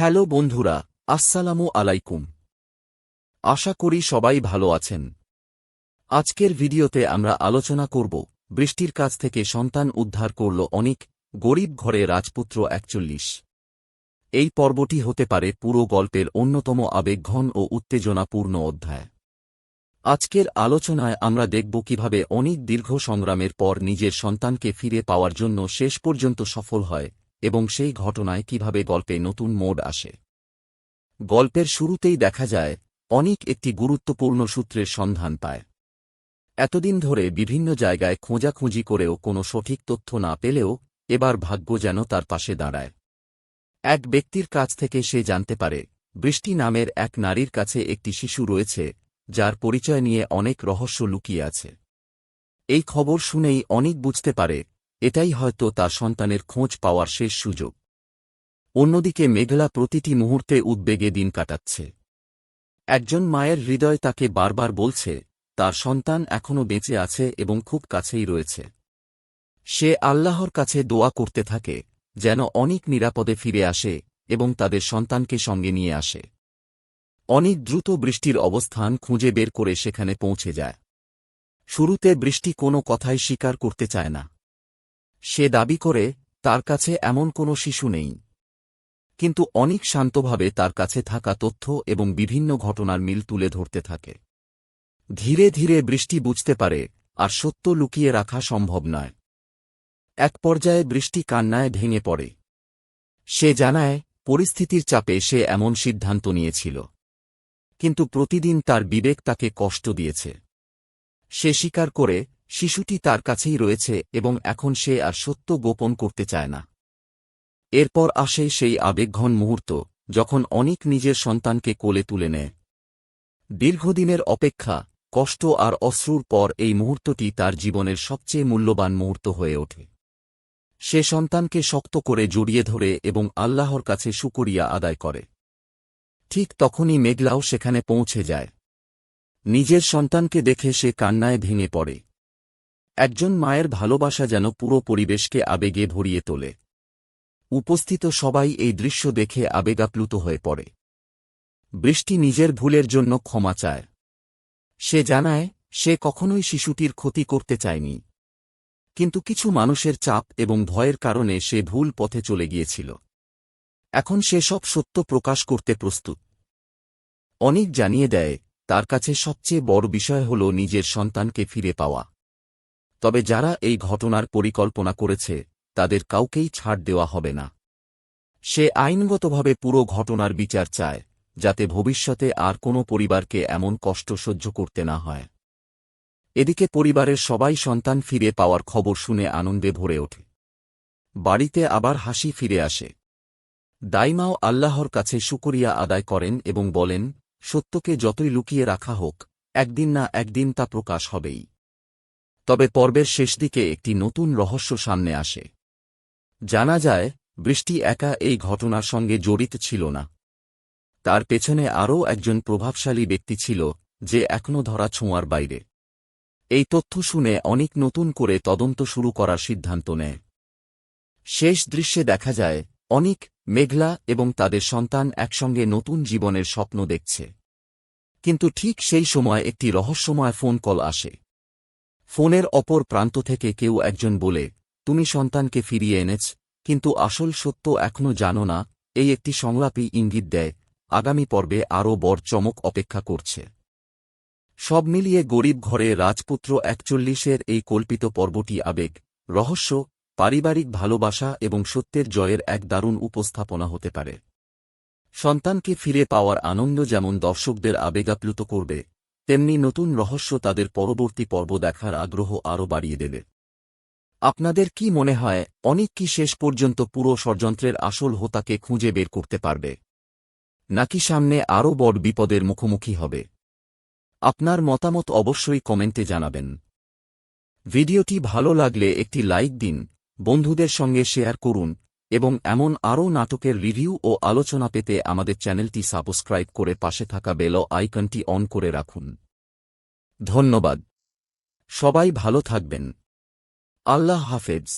Hello বন্ধুরা, আসসালামু আলাইকুম। আশা করি সবাই ভালো আছেন। আজকের ভিডিওতে আমরা আলোচনা করব বৃষ্টির কাছ থেকে সন্তান উদ্ধার করল অনেক গরিব ঘরে রাজপুত্র ৪১। এই পর্বটি হতে পারে পুরো গল্পের অন্যতম আবেগঘন ও উত্তেজনাপূর্ণ অধ্যায়। আজকের আলোচনায় আমরা দেখব কিভাবে অনেক দীর্ঘ সংগ্রামের পর নিজের সন্তানকে ফিরে পাওয়ার জন্য শেষ পর্যন্ত সফল হয় এবং সেই ঘটনায় কিভাবে গল্পে নতুন মোড় আসে। গল্পের শুরুতেই দেখা যায় অনিক একটি গুরুত্বপূর্ণ সূত্রের সন্ধান পায়। এতদিন ধরে বিভিন্ন জায়গায় খোঁজাখুঁজি করেও কোনো সঠিক তথ্য না পেলেও এবার ভাগ্য যেন তার পাশে দাঁড়ায়। এক ব্যক্তির কাছ থেকে সে জানতে পারে বৃষ্টি নামের এক নারীর কাছে একটি শিশু রয়েছে যার পরিচয় নিয়ে অনেক রহস্য লুকিয়ে আছে। এই খবর শুনেই অনিক বুঝতে পারে এটাই হয়তো তার সন্তানের খোঁজ পাওয়ার শেষ সুযোগ। অন্যদিকে মেঘলা প্রতিটি মুহূর্তে উদ্বেগে দিন কাটাচ্ছে। একজন মায়ের হৃদয় তাকে বারবার বলছে তার সন্তান এখনও বেঁচে আছে এবং খুব কাছেই রয়েছে। সে আল্লাহর কাছে দোয়া করতে থাকে যেন অনিক নিরাপদে ফিরে আসে এবং তাদের সন্তানকে সঙ্গে নিয়ে আসে। অনিক দ্রুত বৃষ্টির অবস্থান খুঁজে বের করে সেখানে পৌঁছে যায়। শুরুতে বৃষ্টি কোনো কথাই স্বীকার করতে চায় না। সে দাবি করে তার কাছে এমন কোনো শিশু নেই। কিন্তু অনিক শান্তভাবে তার কাছে থাকা তথ্য এবং বিভিন্ন ঘটনার মিল তুলে ধরতে থাকে। ধীরে ধীরে বৃষ্টি বুঝতে পারে আর সত্য লুকিয়ে রাখা সম্ভব নয়। এক পর্যায়ে বৃষ্টি কান্নায় ভেঙে পড়ে। সে জানায় পরিস্থিতির চাপে সে এমন সিদ্ধান্ত নিয়েছিল, কিন্তু প্রতিদিন তার বিবেক তাকে কষ্ট দিয়েছে। সে স্বীকার করে শিশুটি তার কাছেই রয়েছে এবং এখন সে আর সত্য গোপন করতে চায় না। এরপর আসে সেই আবেগঘন মুহূর্ত যখন অনিক নিজের সন্তানকে কোলে তুলে নেয়। দীর্ঘদিনের অপেক্ষা, কষ্ট আর অশ্রুর পর এই মুহূর্তটি তার জীবনের সবচেয়ে মূল্যবান মুহূর্ত হয়ে ওঠে। সে সন্তানকে শক্ত করে জড়িয়ে ধরে এবং আল্লাহর কাছে শুকরিয়া আদায় করে। ঠিক তখনই মেঘলাও সেখানে পৌঁছে যায়। নিজের সন্তানকে দেখে সে কান্নায় ভেঙে পড়ে। একজন মায়ের ভালোবাসা যেন পুরো পরিবেশকে আবেগে ভরিয়ে তোলে। উপস্থিত সবাই এই দৃশ্য দেখে আবেগাপ্লুত হয়ে পড়ে। বৃষ্টি নিজের ভুলের জন্য ক্ষমা চায়। সে জানায় সে কখনোই শিশুটির ক্ষতি করতে চায়নি, কিন্তু কিছু মানুষের চাপ এবং ভয়ের কারণে সে ভুল পথে চলে গিয়েছিল। এখন সে সব সত্য প্রকাশ করতে প্রস্তুত। অনিক জানিয়ে দেয় তার কাছে সবচেয়ে বড় বিষয় হল নিজের সন্তানকে ফিরে পাওয়া। তবে যারা এই ঘটনার পরিকল্পনা করেছে তাদের কাউকেই ছাড় দেওয়া হবে না। সে আইনগতভাবে পুরো ঘটনার বিচার চায়, যাতে ভবিষ্যতে আর কোনো পরিবারকে এমন কষ্ট সহ্য করতে না হয়। এদিকে পরিবারের সবাই সন্তান ফিরে পাওয়ার খবর শুনে আনন্দে ভরে ওঠে। বাড়িতে আবার হাসি ফিরে আসে। দাইমাও আল্লাহর কাছে শুকরিয়া আদায় করেন এবং বলেন সত্যকে যতই লুকিয়ে রাখা হোক, একদিন না একদিন তা প্রকাশ হবেই। তবে পর্বের শেষ দিকে একটি নতুন রহস্য সামনে আসে। জানা যায় বৃষ্টি একা এই ঘটনার সঙ্গে জড়িত ছিল না। তার পেছনে আরও একজন প্রভাবশালী ব্যক্তি ছিল যে এখনও ধরা ছোঁয়ার বাইরে। এই তথ্য শুনে অনেক নতুন করে তদন্ত শুরু করার সিদ্ধান্ত নেয়। শেষ দৃশ্যে দেখা যায় অনিক, মেঘলা এবং তাদের সন্তান একসঙ্গে নতুন জীবনের স্বপ্ন দেখছে। কিন্তু ঠিক সেই সময় একটি রহস্যময় ফোন কল আসে। ফোনের অপর প্রান্ত থেকে কেউ একজন বলে, তুমি সন্তানকে ফিরিয়ে এনেছ, কিন্তু আসল সত্য এখনও জানো না। এই একটি সংলাপই ইঙ্গিত দেয় আগামী পর্বে আরও বড় চমক অপেক্ষা করছে। সব মিলিয়ে গরিব ঘরে রাজপুত্র ৪১-এর এই কল্পিত পর্বটি আবেগ, রহস্য, পারিবারিক ভালোবাসা এবং সত্যের জয়ের এক দারুণ উপস্থাপনা হতে পারে। সন্তানকে ফিরে পাওয়ার আনন্দ যেমন দর্শকদের আবেগাপ্লুত করবে, তেমনি নতুন রহস্য তাদের পরবর্তী পর্ব দেখার আগ্রহ আরও বাড়িয়ে দেবে। আপনাদের কি মনে হয় অনিক কি শেষ পর্যন্ত পুরো ষড়যন্ত্রের আসল হোতাকে খুঁজে বের করতে পারবে, নাকি সামনে আরও বড় বিপদের মুখোমুখি হবে? আপনার মতামত অবশ্যই কমেন্টে জানাবেন। ভিডিওটি ভালো লাগলে একটি লাইক দিন, বন্ধুদের সঙ্গে শেয়ার করুন এবং এমন আরও নাটকের রিভিউ ও আলোচনা পেতে আমাদের চ্যানেলটি সাবস্ক্রাইব করে পাশে থাকা বেল আইকনটি অন করে রাখুন। ধন্যবাদ। সবাই ভালো থাকবেন। আল্লাহ হাফেজ।